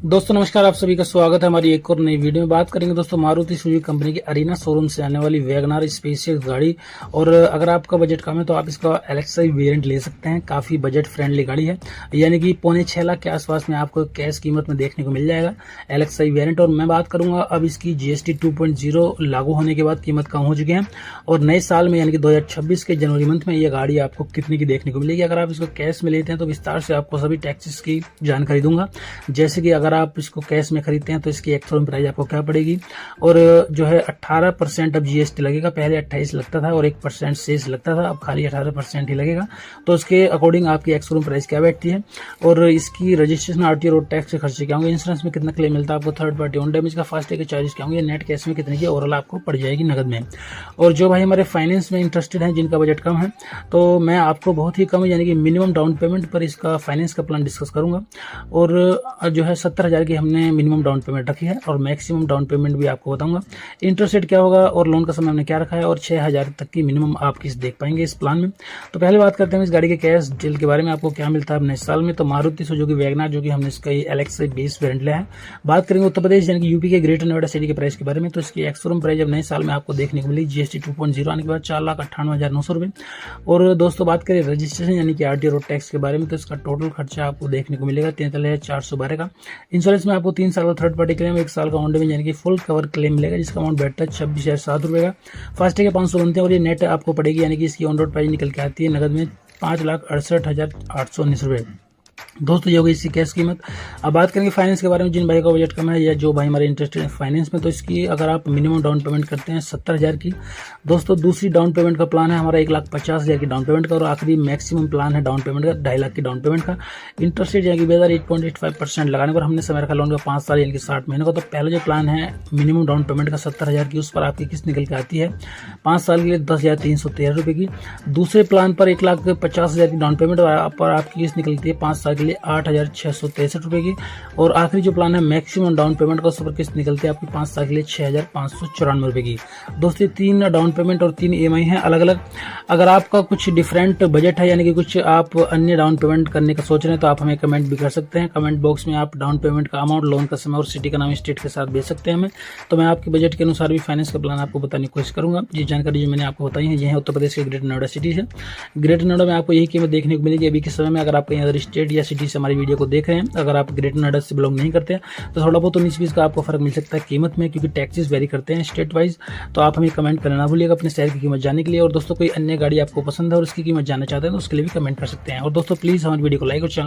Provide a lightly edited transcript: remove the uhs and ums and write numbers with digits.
दोस्तों नमस्कार, आप सभी का स्वागत है हमारी एक और नई वीडियो में। बात करेंगे दोस्तों मारुति सुजुकी कंपनी की अरीना शोरूम से आने वाली वैगनआर स्पेशियस गाड़ी। और अगर आपका बजट कम है तो आप इसका एलएक्सआई वेरिएंट ले सकते हैं। काफी बजट फ्रेंडली गाड़ी है, यानी कि 5.25 लाख के आसपास में आपको कैश कीमत में देखने को मिल जाएगा एलएक्सआई वेरिएंट। और मैं बात करूंगा अब इसकी जीएसटी 2.0 लागू होने के बाद कीमत कम हो चुकी है और नए साल में यानी कि 2026 के जनवरी मंथ में यह गाड़ी आपको कितने की देखने को मिलेगी। अगर आप इसको कैश में लेते हैं तो विस्तार से आपको सभी टैक्सेस की जानकारी दूंगा, जैसे कि अगर आप इसको कैश में खरीदते हैं तो इसकी एक्स-शोरूम प्राइस आपको क्या पड़ेगी। और जो है 18% अब जीएसटी लगेगा, पहले 28 लगता था और 1% शेष लगता था, अब खाली 18% ही लगेगा। तो उसके अकॉर्डिंग आपकी एक्स-शोरूम प्राइस क्या बैठती है और इसकी रजिस्ट्रेशन आरटीओ रोड टैक्स के खर्चे क्या होंगे, इंश्योरेंस में कितना क्लेम मिलता है आपको, थर्ड पार्टी ऑन डैमेज का फास्टैग के चार्जेस क्या होंगे, नेट कैश में कितने की ओवरऑल आपको पड़ जाएगी नगद में। और जो भाई हमारे फाइनेंस में इंटरेस्टेड हैं, जिनका बजट कम है, तो मैं आपको बहुत ही कम यानी कि मिनिमम डाउन पेमेंट पर इसका फाइनेंस का प्लान डिस्कस करूंगा। और जो है 70,000 की हमने मिनिमम डाउन पेमेंट रखी है और मैक्सिमम डाउन पेमेंट भी आपको बताऊंगा। इंटरेस्ट रेट क्या होगा और लोन का समय हमने क्या रखा है और 6,000 तक की मिनिमम आप किस देख पाएंगे इस प्लान में। तो पहले बात करते हैं इस गाड़ी के कैश डील के बारे में, आपको क्या मिलता है नए साल में। तो मारुति सुजुकी वैगनआर, जो कि हमने इसका एलएक्सआई बेस वेरिएंट लिया है। बात करेंगे उत्तर प्रदेश यानी कि यूपी के ग्रेटर नोएडा सिटी के प्राइस के बारे में, तो इसकी एक्स-शोरूम प्राइस अब नए साल में आपको देखने को मिली जीएसटी 2.0 आने के बाद 4,98,900 रुपए। और दोस्तों बात करें रजिस्ट्रेशन यानी कि आरटीओ रोड टैक्स के बारे में, तो इसका टोटल खर्चा आपको देखने को मिलेगा 43,412 का। इंश्योरेंस में आपको 3 साल का थर्ड पार्टी क्लेम, 1 साल का ऑन डैमेज यानी कि फुल कवर क्लेम मिलेगा, जिसका अमाउंट बैठता है 26,007 रुपए का। फास्टैग के 500 बनते हैं और ये नेट आपको पड़ेगी, यानी कि इसकी ऑन रोड प्राइस निकल के आती है नगद में 5,68,819 रुपए। दोस्तों ये होगी इसकी कैश कीमत। अब बात करेंगे फाइनेंस के बारे में, जिन भाई का बजट कम है या जो भाई हमारे इंटरेस्टेड है फाइनेंस में, तो इसकी अगर आप मिनिमम डाउन पेमेंट करते हैं 70,000 की। दोस्तों दूसरी डाउन पेमेंट का प्लान है हमारा 1,50,000 की डाउन पेमेंट का, और आखिरी मैक्सिमम प्लान है डाउन पेमेंट का 2.5 लाख की डाउन पेमेंट का। इंटरेस्ट रेट यानी कि 8.85% लगाने पर हमने समय रखा लोन का 5 साल यानी कि 60 महीने का। तो पहला जो प्लान है मिनिमम डाउन पेमेंट का 70,000 की, उस पर आपकी किस्त निकल के आती है 5 साल के लिए 10,313 रुपए की। दूसरे प्लान पर 1,50,000 की डाउन पेमेंट पर आपकी किस्त निकलती है 5 साल के लिए 8,663 रुपए की। और आखिरी जो प्लान है मैक्सिमम डाउन पेमेंट का, उस पर किस्त निकलती है आपकी 5 साल के लिए 6,594 रुपए की। दोस्तों 3 डाउन पेमेंट और 3 ईएमआई है अलग अलग। अगर आपका कुछ डिफरेंट बजट है, यानी कि कुछ आप अन्य डाउन पेमेंट करने का सोच रहे हैं, तो आप हमें कमेंट भी कर सकते हैं। कमेंट बॉक्स में आप डाउन पेमेंट का अमाउंट, लोन का समय और सिटी का नाम, स्टेट के साथ भेज सकते हैं हमें। तो मैं आपके बजट के अनुसार भी फाइनेंस का प्लान आपको बताने की कोशिश करूंगा। ये जानकारी जो मैंने आपको बताई है, ये है उत्तर प्रदेश के ग्रेटर नोएडा सिटी से। ग्रेटर नोएडा में आपको यही कीमत देखने को मिलेगी अभी के समय में। अगर आप कहीं अदर स्टेट या सिटी से हमारी वीडियो को देख रहे हैं, अगर आप ग्रेटर नोएडा से बिलोंग नहीं करते हैं, तो थोड़ा बहुत 19-20 का आपको फर्क मिल सकता है कीमत में, क्योंकि टैक्सेस वेरी करते हैं स्टेट वाइज। तो आप हमें कमेंट करना ना भूलिएगा अपने शहर की कीमत जानने के लिए। और दोस्तों कोई अन्य गाड़ी आपको पसंद है और उसकी कीमत जानना चाहते हैं तो उसके लिए भी कमेंट कर सकते हैं। और दोस्तों प्लीज हमारी वीडियो को लाइक और चैनल